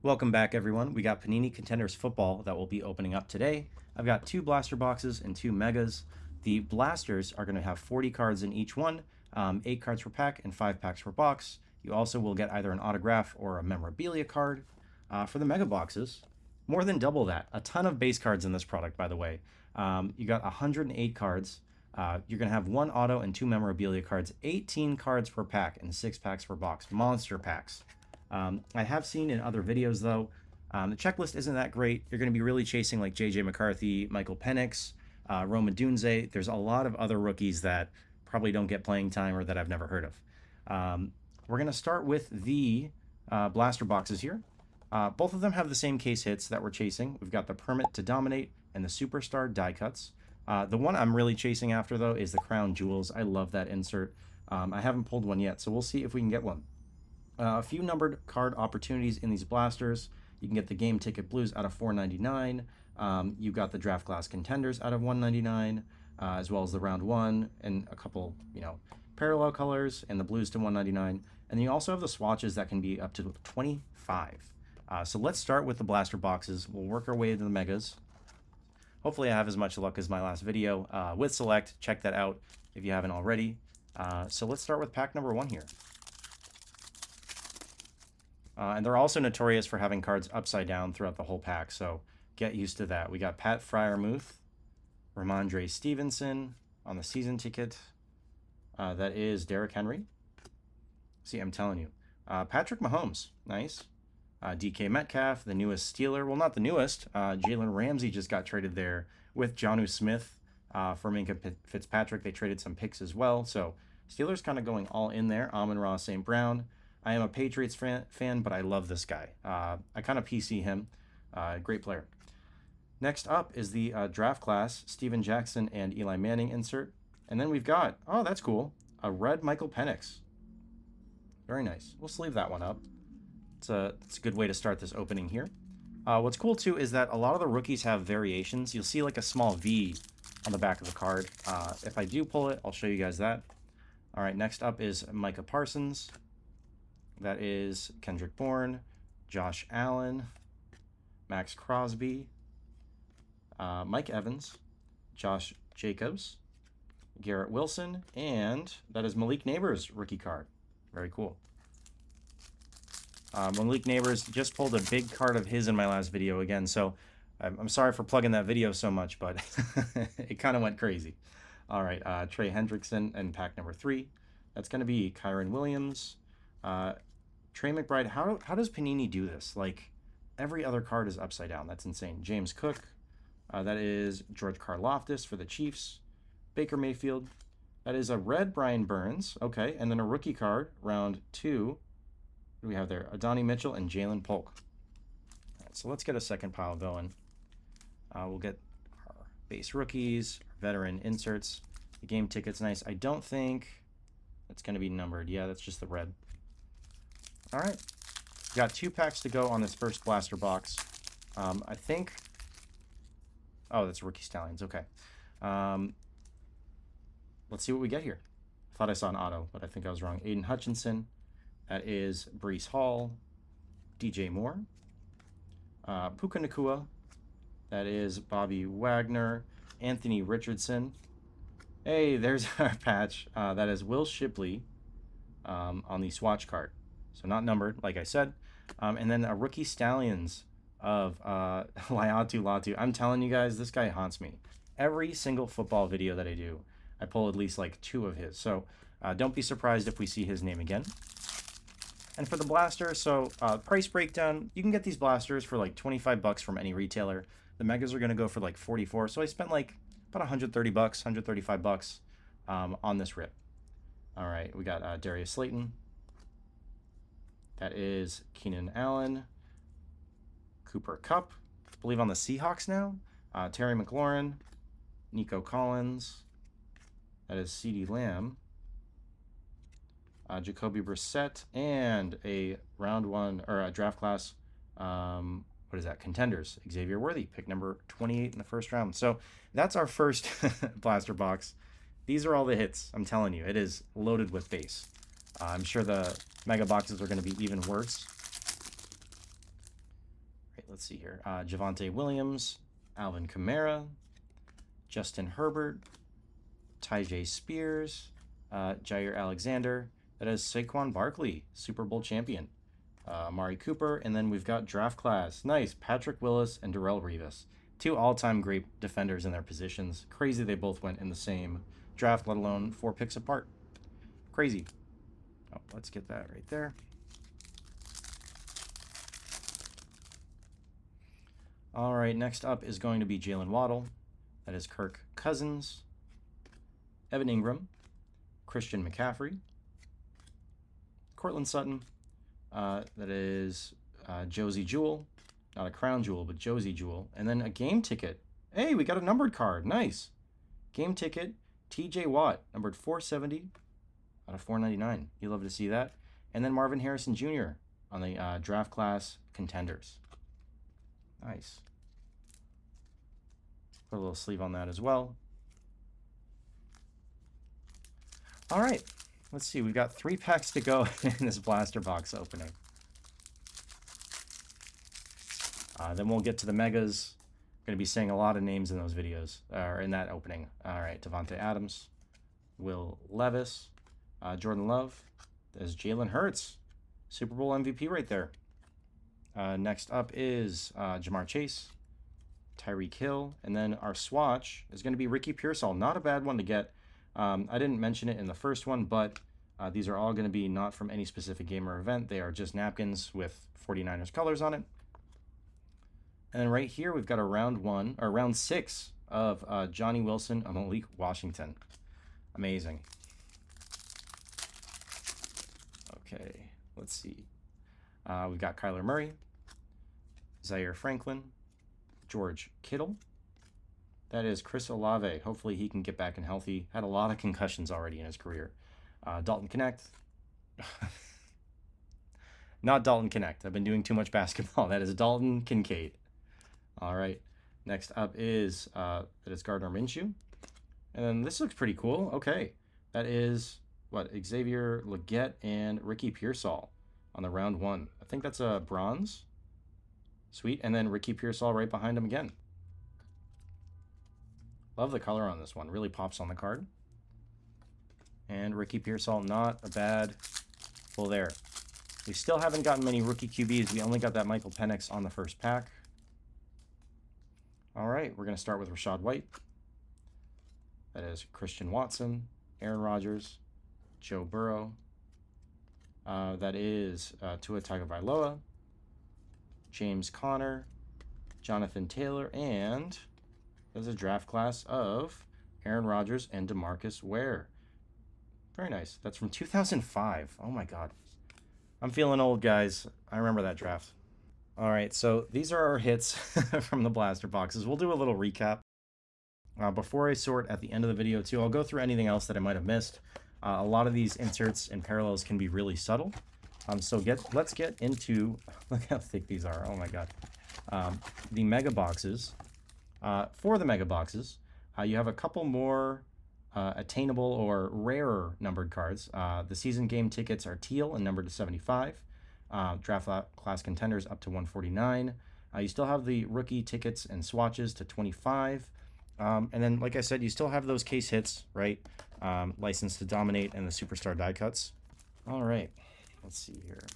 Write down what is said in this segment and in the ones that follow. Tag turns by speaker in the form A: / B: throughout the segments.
A: Welcome back, everyone. We got Panini Contenders football that will be opening up today. I've got 2 blaster boxes and 2 megas. The blasters are going to have 40 cards in each one, 8 cards per pack and 5 packs per box. You also will get either an autograph or a memorabilia card. For the mega boxes, more than double that. A ton of base cards in this product, by the way. You got 108 cards. You're going to have 1 auto and 2 memorabilia cards, 18 cards per pack and 6 packs per box. Monster packs. I have seen in other videos, though, the checklist isn't that great. You're going to be really chasing like J.J. McCarthy, Michael Penix, Roma Dunze. There's a lot of other rookies that probably don't get playing time or that I've never heard of. We're going to start with the blaster boxes here. Both of them have the same case hits that we're chasing. We've got the Permit to Dominate and the Superstar die cuts. The one I'm really chasing after, though, is the Crown Jewels. I love that insert. I haven't pulled one yet, so we'll see if we can get one. A few numbered card opportunities in these blasters. You can get the Game Ticket Blues out of $4.99. You got the Draft Class Contenders out of $1.99, as well as the Round 1 and a couple, parallel colors and the Blues to $1.99. And then you also have the swatches that can be up to 25. So let's start with the blaster boxes. We'll work our way into the megas. Hopefully I have as much luck as my last video with Select. Check that out if you haven't already. So let's start with pack number 1 here. And they're also notorious for having cards upside down throughout the whole pack, so get used to that. We got Pat Freiermuth, Ramondre Stevenson on the season ticket. That is Derrick Henry. See, I'm telling you. Patrick Mahomes, nice. DK Metcalf, the newest Steeler. Well, not the newest. Jalen Ramsey just got traded there with Jonnu Smith for Minkah Fitzpatrick. They traded some picks as well, so Steelers kind of going all in there. Amon-Ra St. Brown. I am a Patriots fan, but I love this guy. I kind of PC him. Great player. Next up is the draft class, Steven Jackson and Eli Manning insert. And then we've got, oh, that's cool, a red Michael Penix. Very nice. We'll sleeve that one up. It's a good way to start this opening here. What's cool, too, is that a lot of the rookies have variations. You'll see like a small V on the back of the card. If I do pull it, I'll show you guys that. All right, next up is Micah Parsons. That is Kendrick Bourne, Josh Allen, Max Crosby, Mike Evans, Josh Jacobs, Garrett Wilson, and that is Malik Neighbors rookie card. Very cool. Malik Neighbors just pulled a big card of his in my last video again, so I'm sorry for plugging that video so much, but it kind of went crazy. All right, Trey Hendrickson and pack number 3. That's going to be Kyron Williams. Trey McBride, how does Panini do this? Like, every other card is upside down. That's insane. James Cook. That is George Karlaftis for the Chiefs. Baker Mayfield. That is a red Brian Burns. Okay, and then a rookie card, round 2. What do we have there? Adonai Mitchell and Jalen Polk. All right, so let's get a second pile going. We'll get our base rookies, our veteran inserts. The game ticket's nice. I don't think it's going to be numbered. Yeah, that's just the red. All right, we got 2 packs to go on this first blaster box. I think, oh, that's Rookie Stallions. Okay. Let's see what we get here. I thought I saw an auto, but I think I was wrong. Aiden Hutchinson. That is Breece Hall. DJ Moore. Puka Nacua. That is Bobby Wagner. Anthony Richardson. Hey, there's our patch. That is Will Shipley on the swatch card. So not numbered, like I said. And then a Rookie Stallions of Laiatu Latu. I'm telling you guys, this guy haunts me. Every single football video that I do, I pull at least like 2 of his. So don't be surprised if we see his name again. And for the blaster, so price breakdown, you can get these blasters for like 25 bucks from any retailer. The megas are going to go for like 44. So I spent like about 130 bucks, 135 bucks on this rip. All right, we got Darius Slayton. That is Keenan Allen, Cooper Kupp, I believe on the Seahawks now, Terry McLaurin, Nico Collins, that is CeeDee Lamb, Jacoby Brissett, and a round 1, or a draft class, what is that, Contenders, Xavier Worthy, pick number 28 in the first round. So that's our first blaster box. These are all the hits, I'm telling you. It is loaded with base. I'm sure the mega boxes are going to be even worse. let's see here. Javonte Williams, Alvin Kamara, Justin Herbert, Tyjae Spears, Jair Alexander. That is Saquon Barkley, Super Bowl champion. Amari Cooper, and then we've got draft class. Nice, Patrick Willis and Darrelle Revis. Two all-time great defenders in their positions. Crazy they both went in the same draft, let alone 4 picks apart. Crazy. Oh, let's get that right there. All right, next up is going to be Jalen Waddle. That is Kirk Cousins, Evan Ingram, Christian McCaffrey, Cortland Sutton. That is Josie Jewell. Not a crown jewel, but Josie Jewell. And then a game ticket. Hey, we got a numbered card. Nice. Game ticket, TJ Watt, numbered 470 out of 499. You love to see that. And then Marvin Harrison Jr. on the draft class Contenders. Nice. Put a little sleeve on that as well. All right. Let's see. We've got 3 packs to go in this blaster box opening. Then we'll get to the megas. Going to be saying a lot of names in those videos, or in that opening. All right. Devontae Adams, Will Levis, Jordan Love. There's Jalen Hurts, Super Bowl MVP right there. Next up is Jamar Chase, Tyreek Hill, and then our swatch is going to be Ricky Pearsall. Not a bad one to get. I didn't mention it in the first one, but these are all going to be not from any specific game or event. They are just napkins with 49ers colors on it. And then right here, we've got a round 6 of Johnny Wilson and Malik Washington. Amazing. Okay, let's see. We've got Kyler Murray, Zaire Franklin, George Kittle. That is Chris Olave. Hopefully he can get back and healthy. Had a lot of concussions already in his career. Dalton Knecht. Not Dalton Knecht. I've been doing too much basketball. That is Dalton Kincaid. All right. Next up is that is Gardner Minshew. And then this looks pretty cool. Okay. That is what? Xavier Legette and Ricky Pearsall on the round 1. I think that's a bronze. Sweet. And then Ricky Pearsall right behind him again. Love the color on this one. Really pops on the card. And Ricky Pearsall, not a bad pull there. We still haven't gotten many rookie QBs. We only got that Michael Penix on the first pack. All right, we're going to start with Rachaad White. That is Christian Watson, Aaron Rodgers, Joe Burrow. That is Tua Tagovailoa, James Conner, Jonathan Taylor, and there's a draft class of Aaron Rodgers and DeMarcus Ware. Very nice. That's from 2005. Oh my God. I'm feeling old, guys. I remember that draft. All right, so these are our hits from the blaster boxes. We'll do a little recap. Before I sort at the end of the video too, I'll go through anything else that I might have missed. A lot of these inserts and parallels can be really subtle. So let's get into, look how thick these are. Oh my God. The mega boxes. For the mega boxes, you have a couple more attainable or rarer numbered cards. The season game tickets are teal and numbered to 75. Draft class contenders up to 149. You still have the rookie tickets and swatches to 25. And then, like I said, you still have those case hits, right? License to Dominate and the Superstar die cuts. All right, let's see here.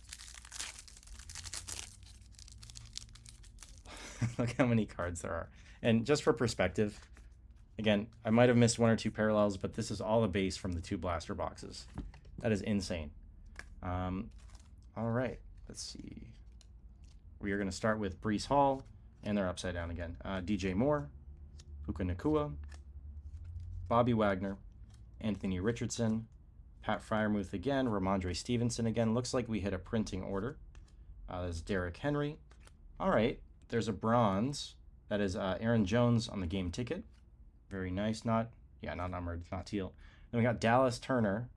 A: Look how many cards there are. And just for perspective, again, I might have missed 1 or 2 parallels, but this is all a base from the 2 blaster boxes. That is insane. All right, let's see. We are going to start with Breece Hall, and they're upside down again. DJ Moore, Puka Nacua, Bobby Wagner, Anthony Richardson, Pat Freiermuth again, Ramondre Stevenson again. Looks like we hit a printing order. There's Derrick Henry. All right, there's a bronze. That is Aaron Jones on the game ticket. Very nice. Not numbered, not teal. Then we got Dallas Turner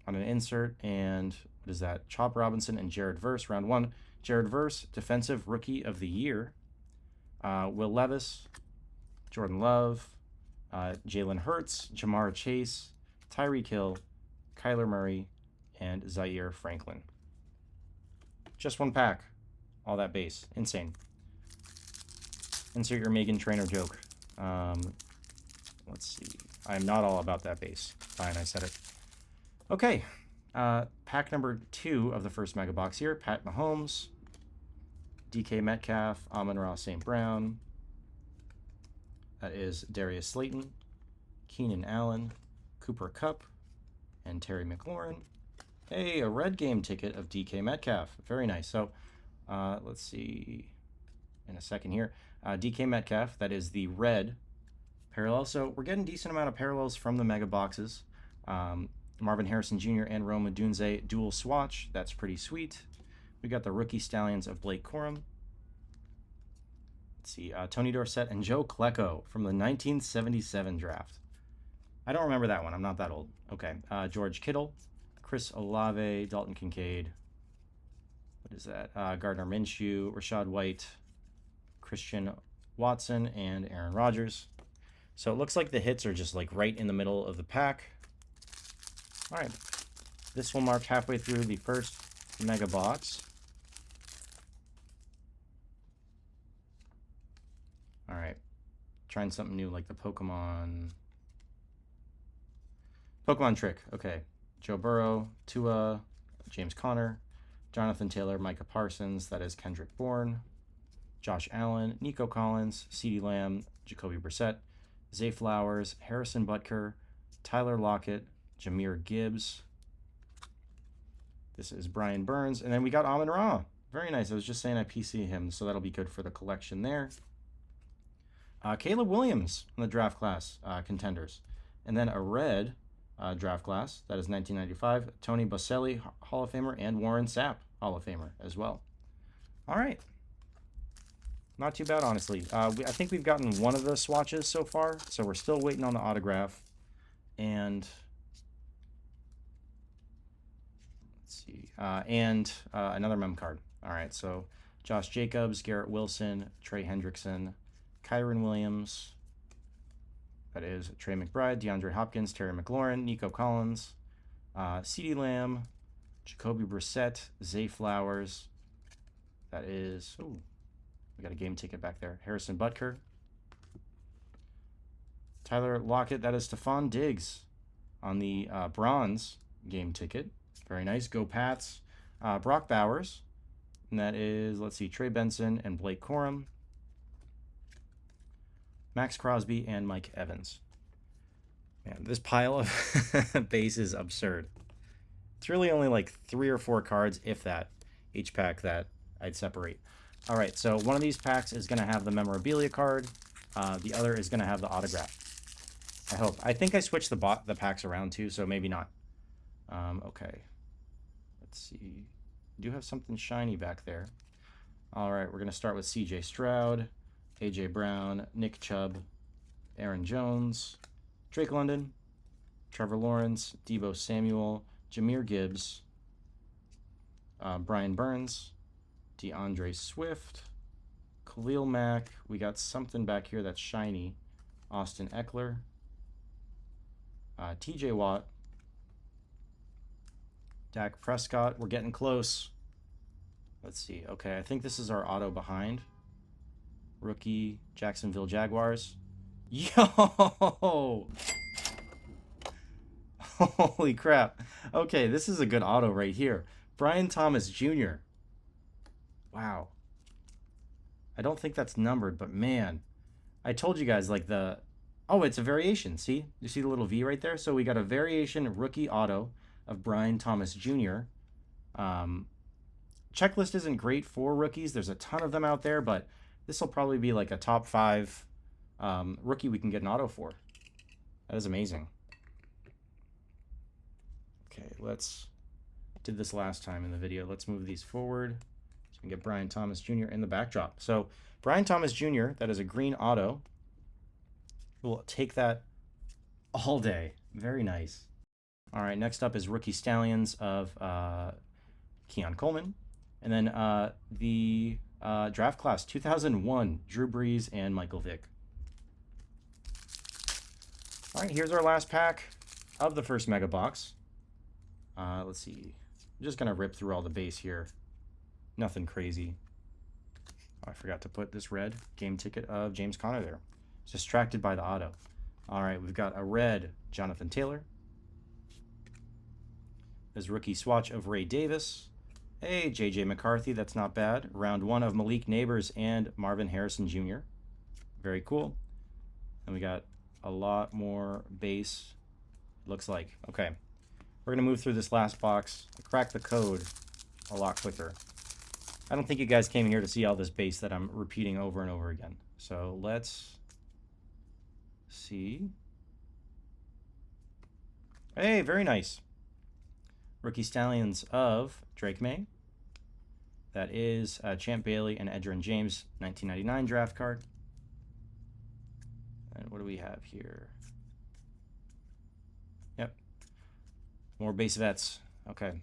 A: on an insert, and what is that? Chop Robinson and Jared Verse, round 1. Jared Verse, Defensive Rookie of the Year. Will Levis, Jordan Love, Jalen Hurts, Jamar Chase, Tyreek Hill, Kyler Murray, and Zaire Franklin. Just 1 pack. All that base. Insane. Insert your Megan Trainor joke. Let's see. I am not all about that base. Fine, I said it. Okay. Pack number 2 of the first mega box here. Pat Mahomes, DK Metcalf, Amon-Ra St. Brown. That is Darius Slayton, Keenan Allen, Cooper Kupp, and Terry McLaurin. Hey, a red game ticket of DK Metcalf. Very nice. So, let's see in a second here. DK Metcalf, that is the red parallel. So we're getting a decent amount of parallels from the mega boxes. Marvin Harrison Jr. and Rome Odunze dual swatch. That's pretty sweet. We got the rookie stallions of Blake Corum. Let's see, Tony Dorsett and Joe Klecko from the 1977 draft. I don't remember that one. I'm not that old. Okay. George Kittle, Chris Olave, Dalton Kincaid. What is that? Gardner Minshew, Rashad White, Christian Watson, and Aaron Rodgers. So it looks like the hits are just like right in the middle of the pack. All right. This will mark halfway through the first mega box. All right. Trying something new like the Pokemon trick. Okay. Joe Burrow, Tua, James Conner, Jonathan Taylor, Micah Parsons, that is Kendrick Bourne, Josh Allen, Nico Collins, CeeDee Lamb, Jacoby Brissett, Zay Flowers, Harrison Butker, Tyler Lockett, Jahmyr Gibbs. This is Brian Burns. And then we got Amon-Ra. Very nice. I was just saying I PC him, so that'll be good for the collection there. Caleb Williams in the draft class, Contenders. And then a red draft class, that is 1995. Tony Boselli, Hall of Famer, and Warren Sapp, Hall of Famer as well. All right. Not too bad, honestly. I think we've gotten one of the swatches so far, so we're still waiting on the autograph. And let's see. Another mem card. All right, so Josh Jacobs, Garrett Wilson, Trey Hendrickson, Kyron Williams. That is Trey McBride, DeAndre Hopkins, Terry McLaurin, Nico Collins, CeeDee Lamb, Jacoby Brissett, Zay Flowers. That is, ooh, we got a game ticket back there. Harrison Butker. Tyler Lockett, that is Stephon Diggs on the bronze game ticket. Very nice. Go Pats. Brock Bowers. And that is, let's see, Trey Benson and Blake Corum. Max Crosby and Mike Evans. Man, this pile of base is absurd. It's really only like 3 or 4 cards, if that, each pack that I'd separate. All right, so one of these packs is going to have the memorabilia card. The other is going to have the autograph. I hope. I think I switched the packs around too, so maybe not. Okay. Let's see. I do have something shiny back there. All right, we're going to start with CJ Stroud, AJ Brown, Nick Chubb, Aaron Jones, Drake London, Trevor Lawrence, Deebo Samuel, Jahmyr Gibbs, Brian Burns, DeAndre Swift, Khalil Mack. We got something back here that's shiny. Austin Eckler, TJ Watt, Dak Prescott. We're getting close. Let's see. Okay, I think this is our auto behind. Rookie, Jacksonville Jaguars. Yo! Holy crap. Okay, this is a good auto right here. Brian Thomas Jr. Wow. I don't think that's numbered, but man. I told you guys, like the... Oh, it's a variation. See? You see the little V right there? So we got a variation rookie auto of Brian Thomas Jr. Checklist isn't great for rookies. There's a ton of them out there, but this will probably be like a top 5 rookie we can get an auto for. That is amazing. Okay, did this last time in the video. Let's move these forward so we can get Brian Thomas Jr. in the backdrop. So Brian Thomas Jr., that is a green auto. We'll take that all day. Very nice. All right, next up is Rookie Stallions of Keon Coleman. And then the draft class 2001, Drew Brees and Michael Vick. All right, here's our last pack of the first mega box. Let's see. I'm just going to rip through all the base here. Nothing crazy. I forgot to put this red game ticket of James Conner there. Distracted by the auto. All right, we've got a red Jonathan Taylor. There's rookie swatch of Ray Davis. Hey, J.J. McCarthy, that's not bad. Round 1 of Malik Neighbors and Marvin Harrison Jr. Very cool. And we got a lot more base, looks like. Okay, we're going to move through this last box, crack the code a lot quicker. I don't think you guys came here to see all this base that I'm repeating over and over again. So let's see. Hey, very nice. Rookie Stallions of Drake May. That is Champ Bailey and Edgerrin James, 1999 draft card. And what do we have here? Yep. More base vets. Okay.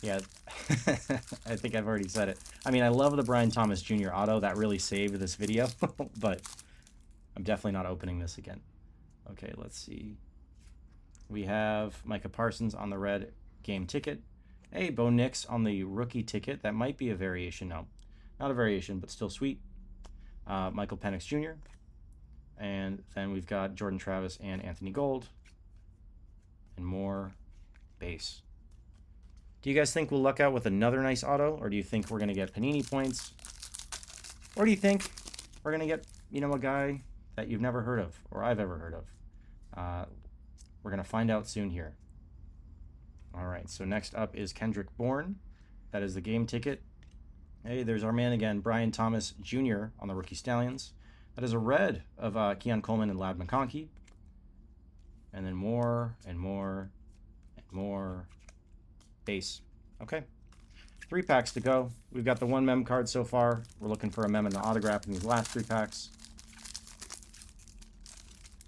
A: Yeah, I think I've already said it. I mean, I love the Brian Thomas Jr. auto. That really saved this video, but I'm definitely not opening this again. Okay, let's see. We have Micah Parsons on the red game ticket. Hey, Bo Nix on the rookie ticket. That might be a variation. No, not a variation, but still sweet. Michael Penix Jr. And then we've got Jordan Travis and Anthony Gold. And more base. Do you guys think we'll luck out with another nice auto? Or do you think we're going to get Panini points? Or do you think we're going to get, you know, a guy that you've never heard of or I've ever heard of? We're going to find out soon here. All right, so next up is Kendrick Bourne. That is the game ticket. Hey, there's our man again, Brian Thomas Jr. on the rookie Stallions. That is a red of Keon Coleman and Ladd McConkey. And then more and more and more base. Okay, 3 packs to go. We've got the 1 mem card so far. We're looking for a mem and an autograph in these last 3 packs.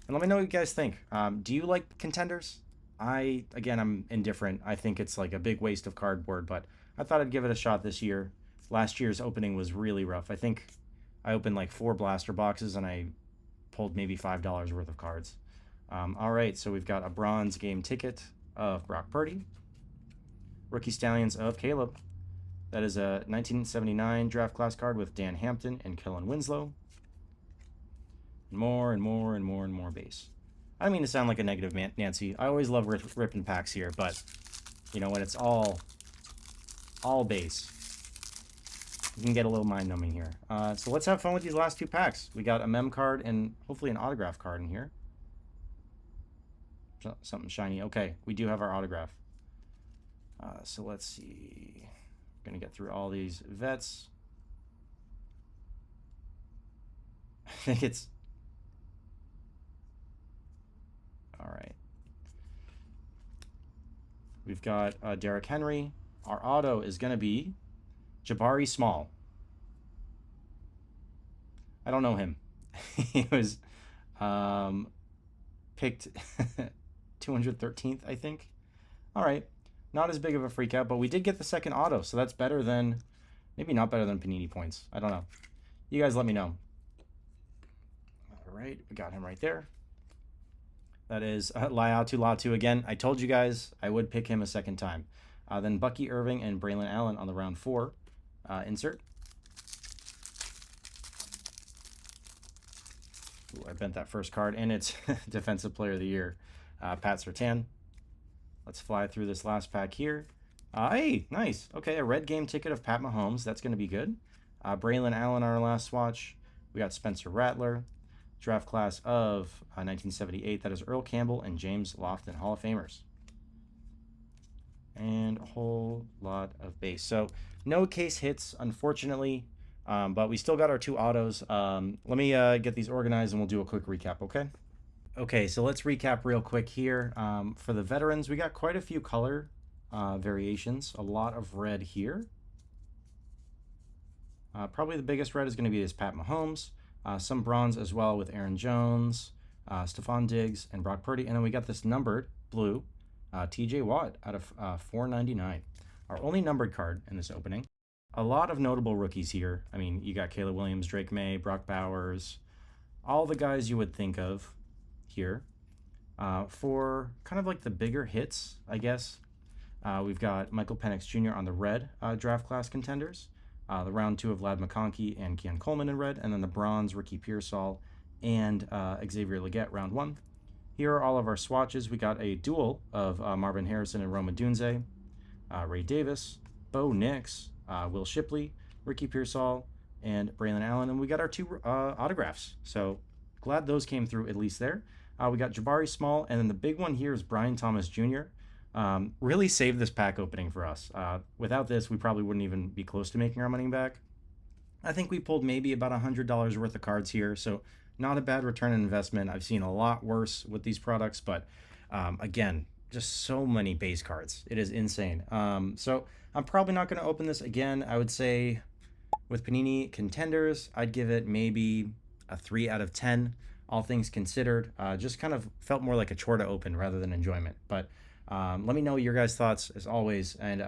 A: And let me know what you guys think. Do you like Contenders? Again, I'm indifferent. I think it's like a big waste of cardboard, but I thought I'd give it a shot this year. Last year's opening was really rough. I think I opened like 4 blaster boxes and I pulled maybe $5 worth of cards. All right, so we've got a bronze game ticket of Brock Purdy. Rookie Stallions of Caleb. That is a 1979 draft class card with Dan Hampton and Kellen Winslow. More and more and more and more base. I don't mean to sound like a negative Nancy. I always love ripping packs here, but you know when it's all base, you can get a little mind-numbing here. So let's have fun with these last 2 packs. We got a mem card and hopefully an autograph card in here. Something shiny. Okay, we do have our autograph. So let's see. We're gonna get through all these vets. I think it's all right. We've got Derrick Henry. Our auto is gonna be Jabari Small. I don't know him. He was picked 213th, I think. All right. Not as big of a freak out, but we did get the second auto, so that's better than, maybe not better than Panini points. I don't know. You guys let me know. All right, we got him right there. That is Laiatu Latu again. I told you guys I would pick him a second time. Then Bucky Irving and Braylon Allen on the round 4 insert. Ooh, I bent that first card, and it's Defensive Player of the Year, Pat Surtain. Let's fly through this last pack here. Hey, nice. Okay, a red game ticket of Pat Mahomes. That's going to be good. Braylon Allen, our last swatch. We got Spencer Rattler. Draft class of 1978. That is Earl Campbell and James Lofton, Hall of Famers. And a whole lot of base. So no case hits, unfortunately, but we still got our 2 autos. Let me get these organized and we'll do a quick recap, okay? Okay, so let's recap real quick here. For the veterans, we got quite a few color variations. A lot of red here. Probably the biggest red is going to be this Pat Mahomes. Some bronze as well with Aaron Jones, Stephon Diggs, and Brock Purdy. And then we got this numbered blue TJ Watt out of 499. Our only numbered card in this opening. A lot of notable rookies here. I mean, you got Caleb Williams, Drake May, Brock Bowers, all the guys you would think of here. For kind of like the bigger hits, I guess, we've got Michael Penix Jr. on the red draft class Contenders. the round 2 of Lad McConkey and Keon Coleman in red, and then the bronze Ricky Pearsall and Xavier Legette round 1. Here are all of our swatches. We got a duel of Marvin Harrison and Roma Dunze, Ray Davis, Bo Nix, Will Shipley, Ricky Pearsall, and Braylon Allen, and we got our 2 autographs. So glad those came through at least there. We got Jabari Small, and then the big one here is Brian Thomas Jr. Really saved this pack opening for us. Without this, we probably wouldn't even be close to making our money back. I think we pulled maybe about $100 worth of cards here, so not a bad return on investment. I've seen a lot worse with these products, but again, just so many base cards. It is insane. So I'm probably not going to open this again. I would say with Panini Contenders, I'd give it maybe a 3 out of 10, all things considered. Just kind of felt more like a chore to open rather than enjoyment. But let me know your guys' thoughts as always, and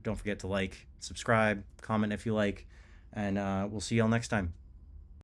A: don't forget to like, subscribe, comment if you like, and we'll see y'all next time.